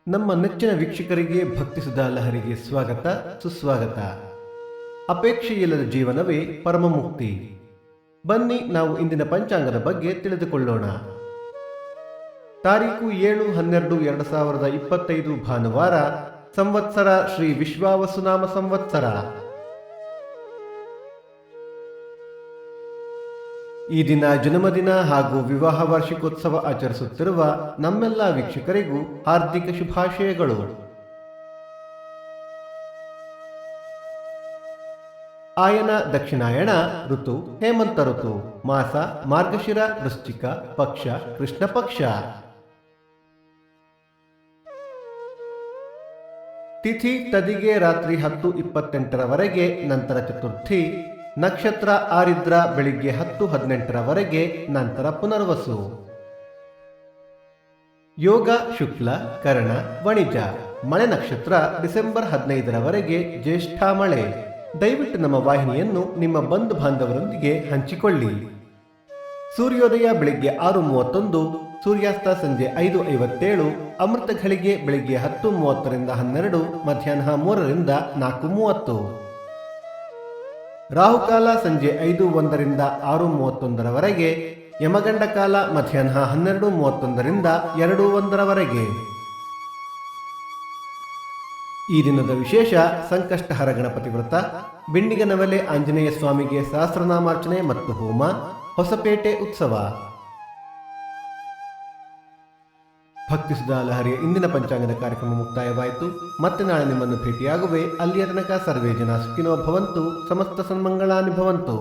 ನಮ್ಮ ನೆಚ್ಚಿನ ವೀಕ್ಷಕರಿಗೆ ಭಕ್ತಿ ಸುಧಾ ಲಹರಿಗೆ ಸ್ವಾಗತ ಸುಸ್ವಾಗತ. ಅಪೇಕ್ಷೆಯಿಲ್ಲದ ಜೀವನವೇ ಪರಮ ಮುಕ್ತಿ. ಬನ್ನಿ ನಾವು ಇಂದಿನ ಪಂಚಾಂಗದ ಬಗ್ಗೆ ತಿಳಿದುಕೊಳ್ಳೋಣ. ತಾರೀಕು 7/12/2025 ಭಾನುವಾರ, ಸಂವತ್ಸರ ಶ್ರೀ ವಿಶ್ವಾವಸುನಾಮ ಸಂವತ್ಸರ. ಈ ದಿನ ಜನ್ಮದಿನ ಹಾಗೂ ವಿವಾಹ ವಾರ್ಷಿಕೋತ್ಸವ ಆಚರಿಸುತ್ತಿರುವ ನಮ್ಮೆಲ್ಲ ವೀಕ್ಷಕರಿಗೂ ಹಾರ್ದಿಕ ಶುಭಾಶಯಗಳು. ಆಯನ ದಕ್ಷಿಣಾಯಣ ಋತು ಹೇಮಂತ ಋತು, ಮಾಸ ಮಾರ್ಗಶಿರ, ವೃಶ್ಚಿಕ, ಪಕ್ಷ ಕೃಷ್ಣ ಪಕ್ಷ. ತಿಥಿ ತದಿಗೆ ರಾತ್ರಿ 10:28 ನಂತರ ಚತುರ್ಥಿ, ನಕ್ಷತ್ರ ಆರಿದ್ರ ಬೆಳಿಗ್ಗೆ 10:18 ನಂತರ ಪುನರ್ವಸು. ಯೋಗ ಶುಕ್ಲ ಕರ್ಣ ವಣಿಜ. ಮಳೆ ನಕ್ಷತ್ರ ಡಿಸೆಂಬರ್ 15 ಜ್ಯೇಷ್ಠ ಮಳೆ. ದಯವಿಟ್ಟು ನಮ್ಮ ವಾಹಿನಿಯನ್ನು ನಿಮ್ಮ ಬಂಧು ಬಾಂಧವರೊಂದಿಗೆ ಹಂಚಿಕೊಳ್ಳಿ. ಸೂರ್ಯೋದಯ ಬೆಳಿಗ್ಗೆ 6:31, ಸೂರ್ಯಾಸ್ತ ಸಂಜೆ 5:57, ಅಮೃತ ಘಳಿಗೆ ಬೆಳಿಗ್ಗೆ 10:30 12, ಮಧ್ಯಾಹ್ನ 3 4:30. ರಾಹುಕಾಲ ಸಂಜೆ 5:01 6:31, ಯಮಗಂಡ ಕಾಲ ಮಧ್ಯಾಹ್ನ 12:31 2:01. ಈ ದಿನದ ವಿಶೇಷ ಸಂಕಷ್ಟಹರ ಗಣಪತಿ ವ್ರತ, ಬಿಂಡಿಗನವಲೆ ಆಂಜನೇಯ ಸ್ವಾಮಿಗೆ ಸಹಸ್ರನಾಮಾರ್ಚನೆ ಮತ್ತು ಹೋಮ, ಹೊಸಪೇಟೆ ಉತ್ಸವ. ಭಕ್ತಿ ಸುಧಾ ಲಹರಿಯ ಇಂದಿನ ಪಂಚಾಂಗದ ಕಾರ್ಯಕ್ರಮ ಮುಕ್ತಾಯವಾಯಿತು. ಮತ್ತೆ ನಾಳೆ ನಿಮ್ಮನ್ನು ಭೇಟಿಯಾಗುವೆ. ಅಲ್ಲಿಯ ತನಕ ಸರ್ವೇ ಜನ ಸುಖಿನೋ ಭವಂತು, ಸಮಸ್ತ ಸನ್ಮಂಗಳಾನಿ ಭವಂತು.